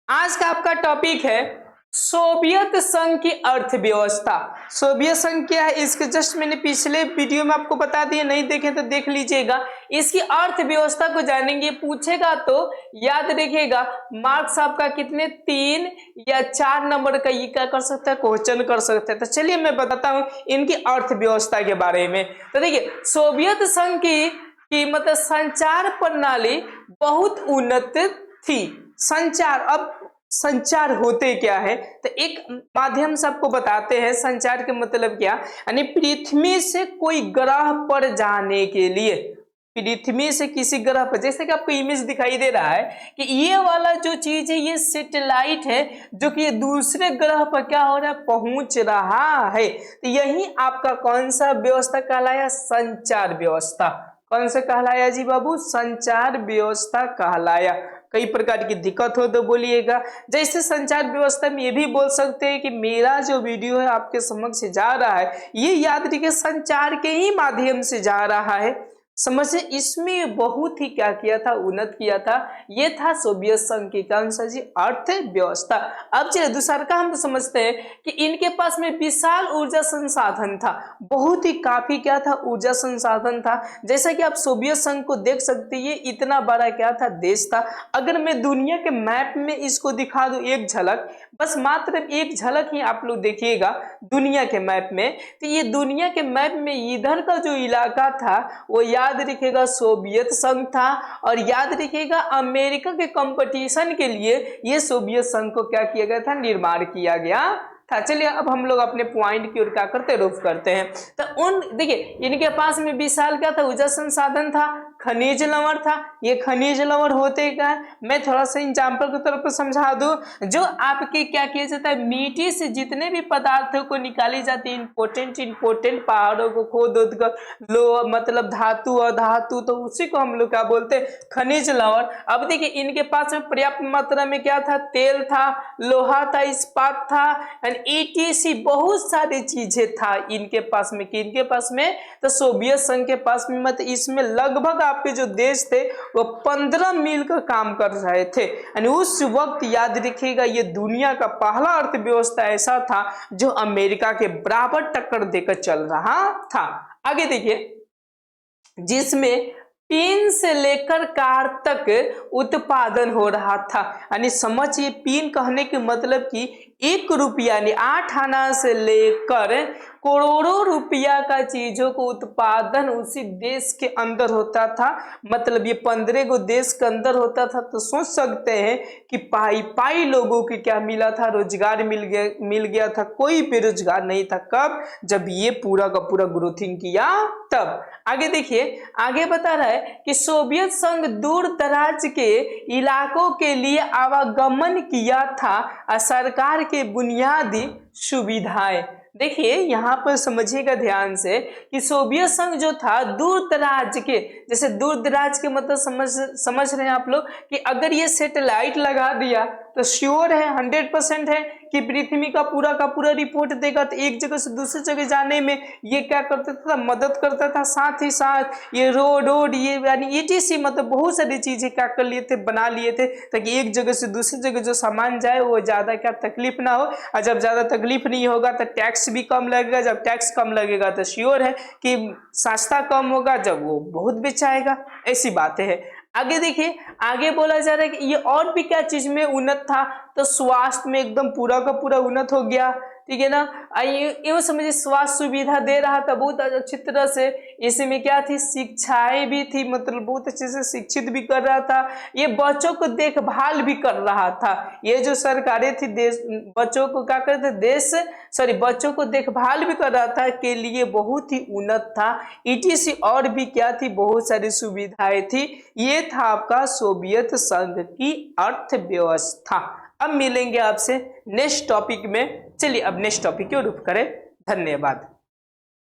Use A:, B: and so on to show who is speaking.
A: आज का आपका टॉपिक है सोवियत संघ की अर्थव्यवस्था। सोवियत संघ क्या है इसके जस्ट मैंने पिछले वीडियो में आपको बता दिया, नहीं देखें तो देख लीजिएगा। इसकी अर्थव्यवस्था को जानेंगे, पूछेगा तो याद रखिएगा। मार्क्स आपका कितने 3 या 4 नंबर का ये क्या कर सकता है, क्वेश्चन कर सकता है। तो चलिए मैं बताता हूँ इनकी अर्थव्यवस्था के बारे में। तो देखिए सोवियत संघ की मतलब संचार प्रणाली बहुत उन्नत थी। संचार, अब संचार होते क्या है तो एक माध्यम से आपको बताते हैं संचार के मतलब क्या, यानी पृथ्वी से कोई ग्रह पर जाने के लिए, पृथ्वी से किसी ग्रह पर, जैसे कि आपको इमेज दिखाई दे रहा है कि ये वाला जो चीज है ये सैटेलाइट है जो कि दूसरे ग्रह पर क्या हो रहा है, पहुंच रहा है। तो यही आपका कौन सा व्यवस्था कहलाया, संचार व्यवस्था। कौन सा कहलाया जी बाबू, संचार व्यवस्था कहलाया। कई प्रकार की दिक्कत हो तो बोलिएगा। जैसे संचार व्यवस्था में ये भी बोल सकते हैं कि मेरा जो वीडियो है आपके समक्ष जा रहा है ये याद रखिए संचार के ही माध्यम से जा रहा है। समझे, इसमें बहुत ही क्या किया था, उन्नत किया था। ये था सोवियत संघ की कौन सा जी, अर्थव्यवस्था। अब चलिए दूसरा का हम समझते हैं कि इनके पास में विशाल ऊर्जा संसाधन था, बहुत ही काफी क्या था, ऊर्जा संसाधन था। जैसा कि आप सोवियत संघ को देख सकते हैं, ये इतना बड़ा क्या था, देश था। अगर मैं दुनिया के मैप में इसको दिखा दूं एक झलक, बस मात्र एक झलक ही आप लोग देखिएगा दुनिया के मैप में, तो ये दुनिया के मैप में इधर का जो इलाका था वो याद रखिएगा सोवियत संघ था। और याद रखिएगा अमेरिका के कंपटीशन के लिए ये सोवियत संघ को क्या किया गया था, निर्माण किया गया था। चलिए अब हम लोग अपने पॉइंट की ओर क्या करते हैं, रुख करते हैं। तो उन देखिए इनके पास में विशाल क्या था, ऊर्जा संसाधन था, खनिज लवण था। ये खनिज लवण होते क्या है, मैं थोड़ा सा एग्जाम्पल के तौर पर समझा दूं। जो आपके क्या किया जाता है, मिट्टी से जितने भी पदार्थों को निकाली जाती है, इंपोर्टेंट पहाड़ों को खोद कर लो मतलब धातु और धातु, तो उसी को हम लोग क्या बोलते हैं, खनिज लवण। अब देखिए इनके पास में पर्याप्त मात्रा में क्या था, तेल था, लोहा था, इस्पात था, ETC बहुत सारी चीजें था इनके पास में। कि इनके पास में तो सोवियत संघ के पास में मतलब इसमें लगभग आपके जो देश थे वो 15 मील का काम कर रहे थे। यानी उस वक्त याद रखिएगा ये दुनिया का पहला अर्थव्यवस्था ऐसा था जो अमेरिका के बराबर टक्कर देकर चल रहा था। आगे देखिए, जिसमें पीन से लेकर कार तक उत्पादन हो रहा था। यानी समझिए पीन कहने के मतलब कि 1 रुपया यानी 8 आना से लेकर करोड़ों रुपया का चीजों को उत्पादन उसी देश के अंदर होता था। मतलब ये 15 गो देश के अंदर होता था। तो सोच सकते हैं कि पाई पाई लोगों को क्या मिला था, रोजगार मिल गया था, कोई बेरोजगार नहीं था। कब, जब ये पूरा का पूरा ग्रोथिंग किया तब। आगे देखिए, आगे बता रहा है कि सोवियत संघ दूर दराज के इलाकों के लिए आवागमन किया था सरकार के बुनियादी सुविधाएं। देखिए यहाँ पर समझिएगा ध्यान से कि सोवियत संघ जो था दूर दराज के, जैसे दूर दराज के मतलब समझ रहे हैं आप लोग कि अगर ये सैटेलाइट लगा दिया तो श्योर है 100% है कि पृथ्वी का पूरा रिपोर्ट देगा। तो एक जगह से दूसरी जगह जाने में ये क्या करता था, मदद करता था। साथ ही साथ ये रोड ये यानी ETC मतलब बहुत सारी चीजें क्या कर लिए थे, बना लिए थे, ताकि एक जगह से दूसरी जगह जो सामान जाए वो ज्यादा क्या तकलीफ ना हो। और जब ज्यादा तकलीफ नहीं होगा तो टैक्स भी कम लगेगा, जब टैक्स कम लगेगा तो श्योर है कि सस्ता कम होगा, जब वो बहुत बेचाएगा। ऐसी बातें हैं। आगे देखिए, आगे बोला जा रहा है कि ये और भी क्या चीज में उन्नत था, तो स्वास्थ्य में एकदम पूरा का पूरा उन्नत हो गया। ठीक है ना, यूं समझिए स्वास्थ्य सुविधा दे रहा था बहुत अच्छी तरह से। इसमें क्या थी, शिक्षाएं भी थी, मतलब बहुत अच्छे से शिक्षित भी कर रहा था। ये बच्चों को देखभाल भी कर रहा था। ये जो सरकारें थी देश बच्चों को क्या करते, बच्चों को देखभाल भी कर रहा था, के लिए बहुत ही उन्नत था। ETC और भी क्या थी, बहुत सारी सुविधाएं थी। ये था आपका सोवियत संघ की अर्थव्यवस्था। अब मिलेंगे आपसे नेक्स्ट टॉपिक में। चलिए अब नेक्स्ट टॉपिक की रुख करें। धन्यवाद।